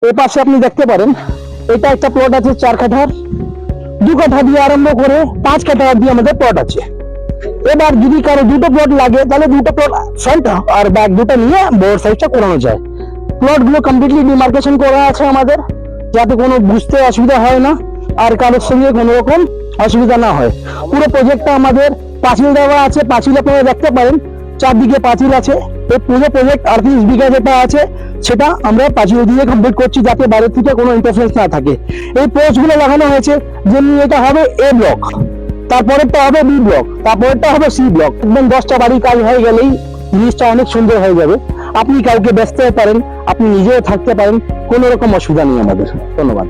এ পাশে আপনি দেখতে পারেন এটা একটা প্লট আছে 4 কাঠার, 2 কাঠা দিয়ে আরম্ভ করে 5 কাঠা অব্দি আমাদের প্লট আছে। এবার যদি কারো দুটো প্লট লাগে তাহলে দুটো প্লট ফ্রন্ট আর ব্যাক দুটো নিয়ে বড় সাইজটা করানো যায়। প্লট গুলো কমপ্লিটলি ডিমার্কেশন করা আছে আমাদের, যাতে কোনো বুঝতে অসুবিধা হয় না আর কারোর সঙ্গে কোনো রকম অসুবিধা না হয়। পুরো প্রজেক্টটা আমাদের পাঁচিল দেওয়া আছে, পাঁচিল আপনারা দেখতে পারেন, চারদিকে পাঁচিল আছে। এই পুরো প্রজেক্ট 38 বিঘা যেটা আছে সেটা আমরা পাঁচিল দিয়ে কমপ্লিট করছি, যাতে বাইরে থেকে কোনো ইন্টারফারেন্স না থাকে। এই পোস্ট গুলো লাগানো হয়েছে, যেমনি এটা হবে এ ব্লক, তারপরেরটা হবে বি ব্লক, তারপরেরটা হবে সি ব্লক। একদম 10টা বাড়ির কাজ হয়ে গেলেই জিনিসটা অনেক সুন্দর হয়ে যাবে। আপনি কাউকে ব্যস্ত পারেন, আপনি নিজেও থাকতে পারেন, কোনো রকম অসুবিধা নেই আমাদের। ধন্যবাদ।